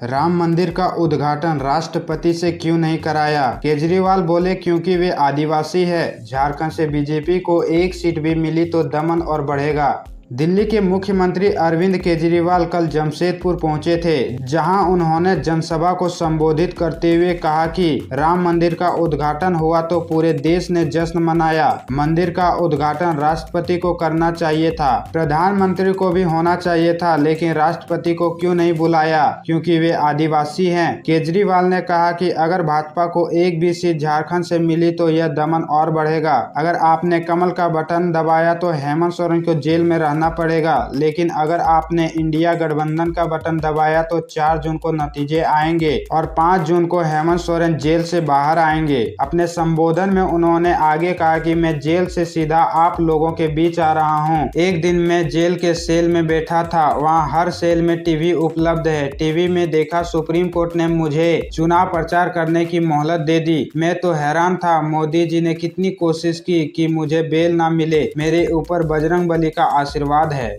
राम मंदिर का उद्घाटन राष्ट्रपति से क्यों नहीं कराया? केजरीवाल बोले क्योंकि वे आदिवासी है। झारखंड से बीजेपी को एक सीट भी मिली तो दमन और बढ़ेगा। दिल्ली के मुख्यमंत्री अरविंद केजरीवाल कल जमशेदपुर पहुंचे थे, जहां उन्होंने जनसभा को संबोधित करते हुए कहा कि राम मंदिर का उद्घाटन हुआ तो पूरे देश ने जश्न मनाया। मंदिर का उद्घाटन राष्ट्रपति को करना चाहिए था, प्रधानमंत्री को भी होना चाहिए था, लेकिन राष्ट्रपति को क्यों नहीं बुलाया? क्योंकि वे आदिवासी हैं। केजरीवाल ने कहा कि अगर भाजपा को एक भी सीट झारखंड से मिली तो यह दमन और बढ़ेगा। अगर आपने कमल का बटन दबाया तो हेमंत सोरेन को जेल में रहना पड़ेगा, लेकिन अगर आपने इंडिया गठबंधन का बटन दबाया तो 4 जून को नतीजे आएंगे और 5 जून को हेमंत सोरेन जेल से बाहर आएंगे। अपने संबोधन में उन्होंने आगे कहा कि मैं जेल से सीधा आप लोगों के बीच आ रहा हूं। एक दिन मैं जेल के सेल में बैठा था, वहां हर सेल में टीवी उपलब्ध है। टीवी में देखा सुप्रीम कोर्ट ने मुझे चुनाव प्रचार करने की मोहलत दे दी। मैं तो हैरान था, मोदी जी ने कितनी कोशिश की कि मुझे बेल ना मिले। मेरे ऊपर बजरंगबली का आशीर्वाद है।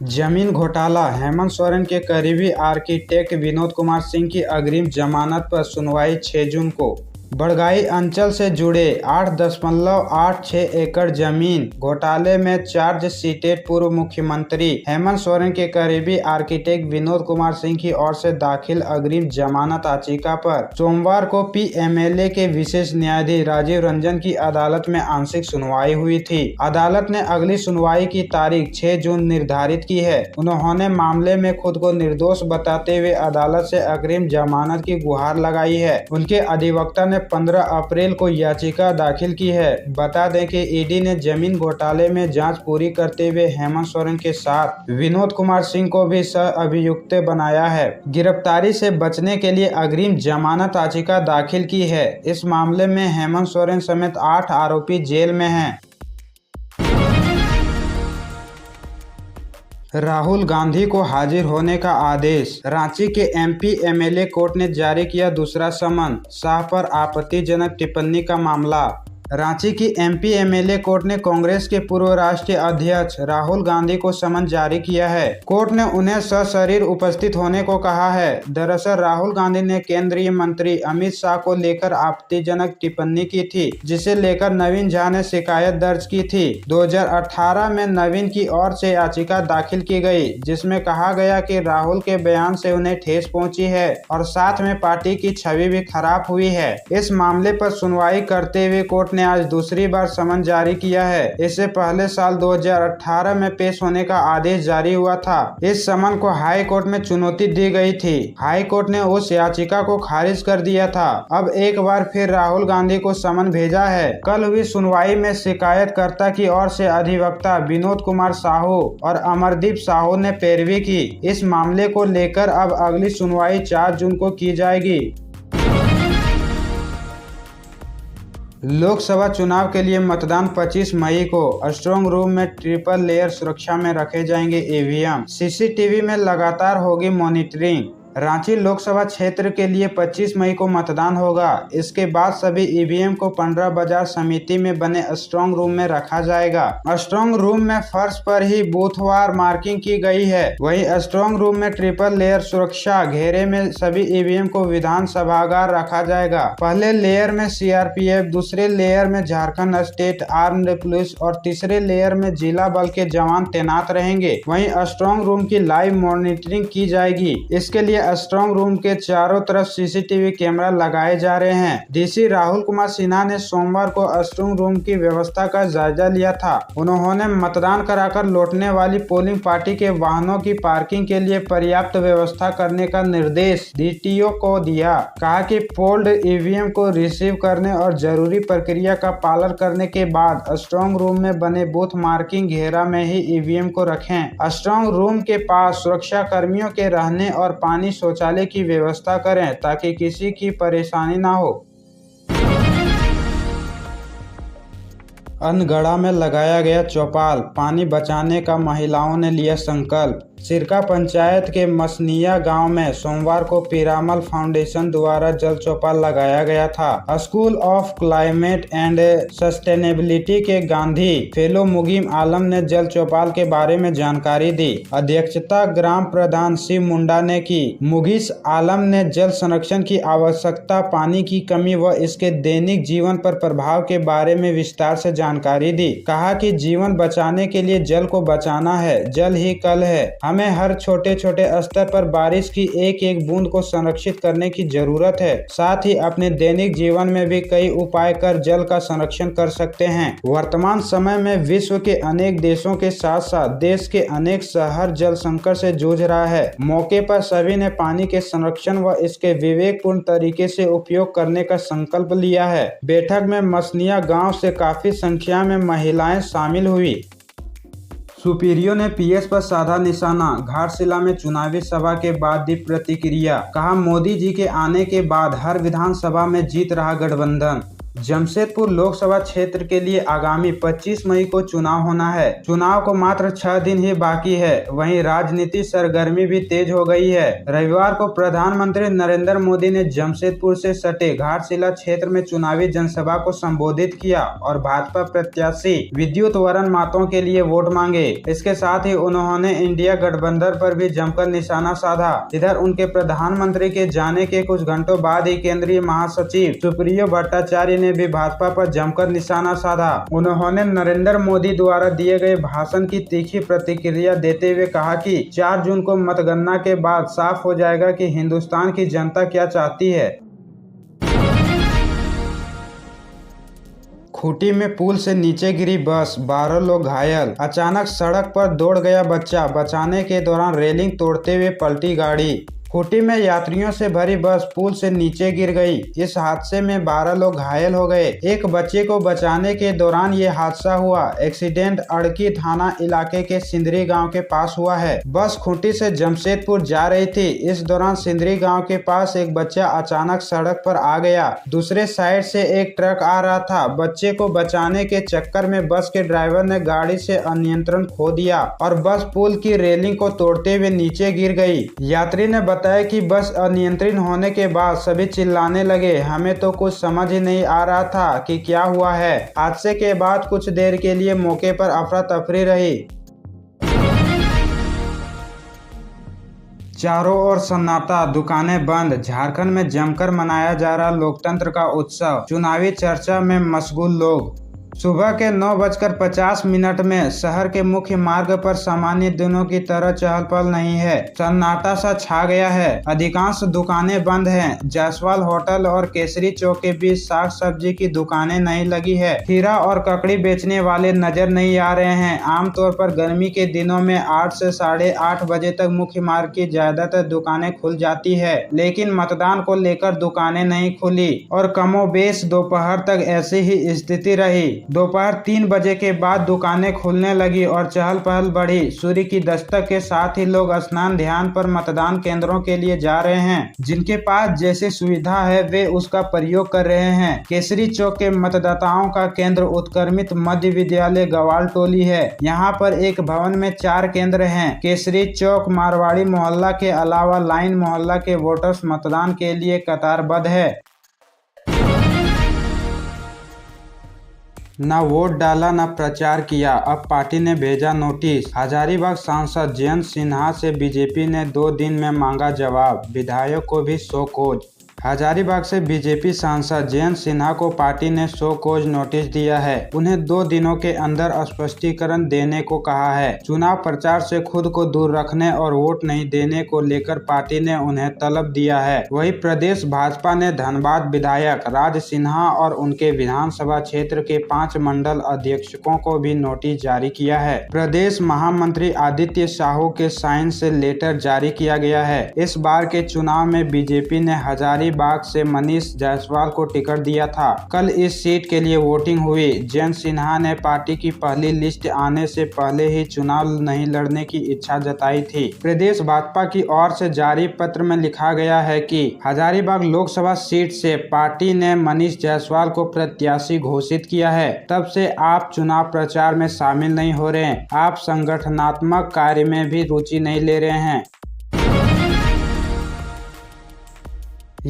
जमीन घोटाला। हेमंत सोरेन के करीबी आर्किटेक्ट विनोद कुमार सिंह की अग्रिम जमानत पर सुनवाई 6 जून को। बड़गाई अंचल से जुड़े 8.86 एकड़ जमीन घोटाले में चार्ज शीटेड पूर्व मुख्यमंत्री हेमंत सोरेन के करीबी आर्किटेक्ट विनोद कुमार सिंह की ओर से दाखिल अग्रिम जमानत याचिका पर सोमवार को पीएमएलए के विशेष न्यायाधीश राजीव रंजन की अदालत में आंशिक सुनवाई हुई थी। अदालत ने अगली सुनवाई की तारीख 6 जून निर्धारित की है। उन्होंने मामले में खुद को निर्दोष बताते हुए अदालत से अग्रिम जमानत की गुहार लगाई है। उनके अधिवक्ता ने 15 अप्रैल को याचिका दाखिल की है। बता दें कि ईडी ने जमीन घोटाले में जांच पूरी करते हुए हेमंत सोरेन के साथ विनोद कुमार सिंह को भी सह अभियुक्त बनाया है। गिरफ्तारी से बचने के लिए अग्रिम जमानत याचिका दाखिल की है। इस मामले में हेमंत सोरेन समेत 8 आरोपी जेल में हैं। राहुल गांधी को हाजिर होने का आदेश। रांची के एमपी एमएलए कोर्ट ने जारी किया दूसरा समन। शाह पर आपत्तिजनक टिप्पणी का मामला। रांची की एमपी एमएलए कोर्ट ने कांग्रेस के पूर्व राष्ट्रीय अध्यक्ष राहुल गांधी को समन जारी किया है। कोर्ट ने उन्हें सशरीर उपस्थित होने को कहा है। दरअसल राहुल गांधी ने केंद्रीय मंत्री अमित शाह को लेकर आपत्तिजनक टिप्पणी की थी, जिसे लेकर नवीन झा ने शिकायत दर्ज की थी। 2018 में नवीन की ओर से याचिका दाखिल की गई, जिसमें कहा गया कि राहुल के बयान से उन्हें ठेस पहुंची है और साथ में पार्टी की छवि भी खराब हुई है। इस मामले पर सुनवाई करते हुए कोर्ट ने आज दूसरी बार समन जारी किया है। इससे पहले साल 2018 में पेश होने का आदेश जारी हुआ था। इस समन को हाई कोर्ट में चुनौती दी गई थी। हाई कोर्ट ने उस याचिका को खारिज कर दिया था। अब एक बार फिर राहुल गांधी को समन भेजा है। कल हुई सुनवाई में शिकायतकर्ता की ओर से अधिवक्ता विनोद कुमार साहू और अमरदीप साहू ने पैरवी की। इस मामले को लेकर अब अगली सुनवाई 4 जून को की जाएगी। लोकसभा चुनाव के लिए मतदान 25 मई को। स्ट्रांग रूम में ट्रिपल लेयर सुरक्षा में रखे जाएंगे ईवीएम। सीसीटीवी में लगातार होगी मॉनिटरिंग। रांची लोकसभा क्षेत्र के लिए 25 मई को मतदान होगा। इसके बाद सभी ईवीएम को 15 बाजार समिति में बने स्ट्रांग रूम में रखा जाएगा। स्ट्रांग रूम में फर्श पर ही बूथवार मार्किंग की गई है। वहीं स्ट्रांग रूम में ट्रिपल लेयर सुरक्षा घेरे में सभी ईवीएम को विधान सभागार रखा जाएगा। पहले लेयर में सीआरपीएफ, दूसरे लेयर में झारखंड स्टेट आर्म्ड पुलिस और तीसरे लेयर में जिला बल के जवान तैनात रहेंगे। वहीं स्ट्रांग रूम की लाइव मॉनिटरिंग की जाएगी। इसके लिए स्ट्रांग रूम के चारों तरफ सीसीटीवी कैमरा लगाए जा रहे हैं। डीसी राहुल कुमार सिन्हा ने सोमवार को स्ट्रांग रूम की व्यवस्था का जायजा लिया था। उन्होंने मतदान कराकर लौटने वाली पोलिंग पार्टी के वाहनों की पार्किंग के लिए पर्याप्त व्यवस्था करने का निर्देश डीटीओ को दिया। कहा कि पोल्ड ईवीएम को रिसीव करने और जरूरी प्रक्रिया का पालन करने के बाद स्ट्रांग रूम में बने बूथ मार्किंग घेरा में ही ईवीएम को रखें। स्ट्रांग रूम के पास सुरक्षा कर्मियों के रहने और पानी शौचालय की व्यवस्था करें ताकि किसी की परेशानी ना हो। अनगढ़ा में लगाया गया चौपाल, पानी बचाने का महिलाओं ने लिया संकल्प। सिरका पंचायत के मसनिया गांव में सोमवार को पीरामल फाउंडेशन द्वारा जल चौपाल लगाया गया था। School of climate and sustainability के गांधी फेलो मुगीम आलम ने जल चौपाल के बारे में जानकारी दी। अध्यक्षता ग्राम प्रधान शिव मुंडा ने की। मुगीस आलम ने जल संरक्षण की आवश्यकता, पानी की कमी व इसके दैनिक जीवन पर प्रभाव के बारे में विस्तार से जानकारी दी। कहा कि जीवन बचाने के लिए जल को बचाना है, जल ही कल है। हमें हर छोटे छोटे स्तर पर बारिश की एक एक बूंद को संरक्षित करने की जरूरत है। साथ ही अपने दैनिक जीवन में भी कई उपाय कर जल का संरक्षण कर सकते हैं। वर्तमान समय में विश्व के अनेक देशों के साथ साथ देश के अनेक शहर जल संकट से जूझ रहा है। मौके पर सभी ने पानी के संरक्षण व इसके विवेकपूर्ण तरीके से उपयोग करने का संकल्प लिया है। बैठक में मसनिया गांव से काफी संख्या में महिलाएं शामिल हुई। सुपीरियो ने पीएस पर साधा निशाना, घाटशिला में चुनावी सभा के बाद दी प्रतिक्रिया। कहा, मोदी जी के आने के बाद हर विधानसभा में जीत रहा गठबंधन। जमशेदपुर लोकसभा क्षेत्र के लिए आगामी 25 मई को चुनाव होना है। चुनाव को मात्र 6 दिन ही बाकी है। वहीं राजनीति सरगर्मी भी तेज हो गई है। रविवार को प्रधानमंत्री नरेंद्र मोदी ने जमशेदपुर से सटे घाटशिला क्षेत्र में चुनावी जनसभा को संबोधित किया और भाजपा प्रत्याशी विद्युत वरण मातों के लिए वोट मांगे। इसके साथ ही उन्होंने इंडिया गठबंधन पर भी जमकर निशाना साधा। इधर उनके प्रधानमंत्री के जाने के कुछ घंटों बाद ही केंद्रीय महासचिव सुप्रियो भट्टाचार्य ने भी भाजपा पर जमकर निशाना साधा। उन्होंने नरेंद्र मोदी द्वारा दिए गए भाषण की तीखी प्रतिक्रिया देते हुए कहा कि 4 जून को मतगणना के बाद साफ हो जाएगा कि हिंदुस्तान की जनता क्या चाहती है। खूंटी में पुल से नीचे गिरी बस, 12 लोग घायल। अचानक सड़क पर दौड़ गया बच्चा, बचाने के दौरान रेलिंग तोड़ते हुए पलटी गाड़ी। खूंटी में यात्रियों से भरी बस पुल से नीचे गिर गई। इस हादसे में 12 लोग घायल हो गए। एक बच्चे को बचाने के दौरान ये हादसा हुआ। एक्सीडेंट अड़की थाना इलाके के सिंदरी गांव के पास हुआ है। बस खूंटी से जमशेदपुर जा रही थी। इस दौरान सिंदरी गांव के पास एक बच्चा अचानक सड़क पर आ गया। दूसरे साइड से एक ट्रक आ रहा था। बच्चे को बचाने के चक्कर में बस के ड्राइवर ने गाड़ी से अनियंत्रण खो दिया और बस पुल की रेलिंग को तोड़ते हुए नीचे गिर गई। यात्री ने बताया कि बस अनियंत्रित होने के बाद सभी चिल्लाने लगे। हमें तो कुछ समझ ही नहीं आ रहा था कि क्या हुआ है। हादसे के बाद कुछ देर के लिए मौके पर अफरा तफरी रही। चारों ओर सन्नाटा, दुकानें बंद। झारखंड में जमकर मनाया जा रहा लोकतंत्र का उत्सव, चुनावी चर्चा में मशगूल लोग। सुबह के 9:50 में शहर के मुख्य मार्ग पर सामान्य दिनों की तरह चहल पहल नहीं है। सन्नाटा सा छा गया है। अधिकांश दुकानें बंद हैं। जायसवाल होटल और केसरी चौक के बीच साग सब्जी की दुकानें नहीं लगी है। खीरा और ककड़ी बेचने वाले नजर नहीं आ रहे हैं। आमतौर पर गर्मी के दिनों में 8 से 8:30 बजे तक मुख्य मार्ग की ज्यादातर दुकानें खुल जाती है, लेकिन मतदान को लेकर दुकानें नहीं खुली और कमोबेश दोपहर तक ऐसी ही स्थिति रही। दोपहर 3 बजे के बाद दुकानें खुलने लगी और चहल पहल बढ़ी। सूर्य की दस्तक के साथ ही लोग स्नान ध्यान पर मतदान केंद्रों के लिए जा रहे हैं। जिनके पास जैसी सुविधा है वे उसका प्रयोग कर रहे हैं। केसरी चौक के मतदाताओं का केंद्र उत्क्रमित मध्य विद्यालय गवाल टोली है। यहाँ पर एक भवन में 4 केंद्र हैं। केसरी चौक मारवाड़ी मोहल्ला के अलावा लाइन मोहल्ला के वोटर्स मतदान के लिए कतारबद्ध है। न वोट डाला न प्रचार किया, अब पार्टी ने भेजा नोटिस। हजारीबाग सांसद जयंत सिन्हा से बीजेपी ने 2 दिन में मांगा जवाब, विधायक को भी शो कॉज। हजारीबाग से बीजेपी सांसद जयंत सिन्हा को पार्टी ने शो कॉज नोटिस दिया है। उन्हें 2 दिनों के अंदर स्पष्टीकरण देने को कहा है। चुनाव प्रचार से खुद को दूर रखने और वोट नहीं देने को लेकर पार्टी ने उन्हें तलब दिया है। वहीं प्रदेश भाजपा ने धनबाद विधायक राज सिन्हा और उनके विधानसभा क्षेत्र के 5 मंडल अध्यक्षों को भी नोटिस जारी किया है। प्रदेश महामंत्री आदित्य साहू के साइन से लेटर जारी किया गया है। इस बार के चुनाव में बीजेपी ने हजारीबाग हजारीबाग से मनीष जायसवाल को टिकट दिया था। कल इस सीट के लिए वोटिंग हुई। जयंत सिन्हा ने पार्टी की पहली लिस्ट आने से पहले ही चुनाव नहीं लड़ने की इच्छा जताई थी। प्रदेश भाजपा की ओर से जारी पत्र में लिखा गया है कि हजारीबाग लोकसभा सीट से पार्टी ने मनीष जायसवाल को प्रत्याशी घोषित किया है। तब से आप चुनाव प्रचार में शामिल नहीं हो रहे हैं। आप संगठनात्मक कार्य में भी रुचि नहीं ले रहे हैं।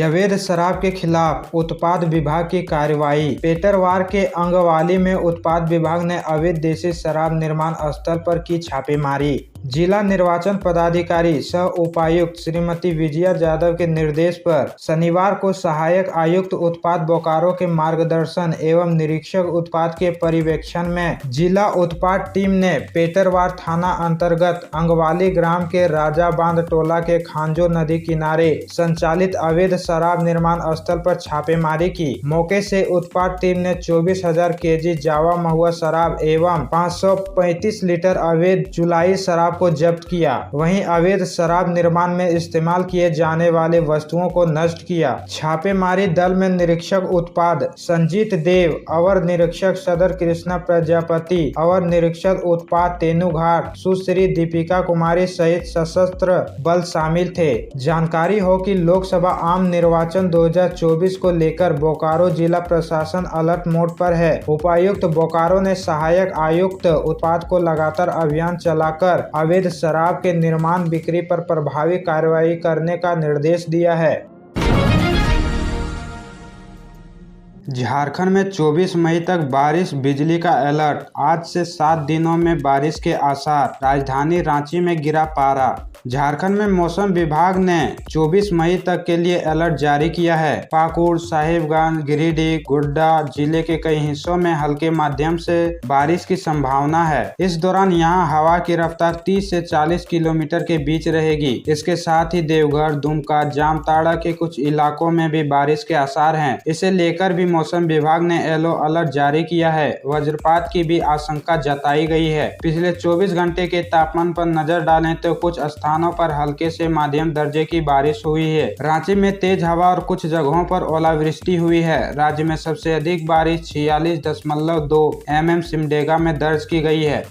अवैध शराब के खिलाफ उत्पाद विभाग की कार्रवाई। पेटरवार के अंगवाली में उत्पाद विभाग ने अवैध देशी शराब निर्माण स्थल पर की छापेमारी। जिला निर्वाचन पदाधिकारी सह उपायुक्त श्रीमती विजया यादव के निर्देश पर शनिवार को सहायक आयुक्त उत्पाद बोकारो के मार्गदर्शन एवं निरीक्षक उत्पाद के पर्यवेक्षण में जिला उत्पाद टीम ने पेटरवार थाना अंतर्गत अंगवाली ग्राम के राजा बांध टोला के खांजो नदी किनारे संचालित अवैध शराब निर्माण स्थल पर छापेमारी की। मौके से उत्पाद टीम ने 24,000 केजी जावा महुआ शराब एवं 535 लीटर अवैध जुलाई शराब को जब्त किया। वहीं अवैध शराब निर्माण में इस्तेमाल किए जाने वाले वस्तुओं को नष्ट किया। छापेमारी दल में निरीक्षक उत्पाद संजीत देव, अवर निरीक्षक सदर कृष्णा प्रजापति, अवर निरीक्षक उत्पाद तेनुघाट सुश्री दीपिका कुमारी सहित सशस्त्र बल शामिल थे। जानकारी हो कि लोकसभा आम निर्वाचन 2024 को लेकर बोकारो जिला प्रशासन अलर्ट मोड पर है। उपायुक्त बोकारो ने सहायक आयुक्त उत्पाद को लगातार अभियान चलाकर अवैध शराब के निर्माण बिक्री पर प्रभावी कार्रवाई करने का निर्देश दिया है। झारखंड में 24 मई तक बारिश, बिजली का अलर्ट। आज से 7 दिनों में बारिश के आसार। राजधानी रांची में गिरा पारा। झारखंड में मौसम विभाग ने 24 मई तक के लिए अलर्ट जारी किया है। पाकुड़, साहिबगंज, गिरिडीह, गोड्डा जिले के कई हिस्सों में हल्के माध्यम से बारिश की संभावना है। इस दौरान यहां हवा की रफ्तार 30 से 40 किलोमीटर के बीच रहेगी। इसके साथ ही देवघर, दुमका, जामताड़ा के कुछ इलाकों में भी बारिश के आसार हैं। इसे लेकर भी मौसम विभाग ने येलो अलर्ट जारी किया है। वज्रपात की भी आशंका जताई गई है। पिछले 24 घंटे के तापमान पर नजर डालें तो कुछ स्थानों पर हल्के से मध्यम दर्जे की बारिश हुई है। रांची में तेज हवा और कुछ जगहों पर ओलावृष्टि हुई है। राज्य में सबसे अधिक बारिश 46.2 mm सिमडेगा में दर्ज की गई है।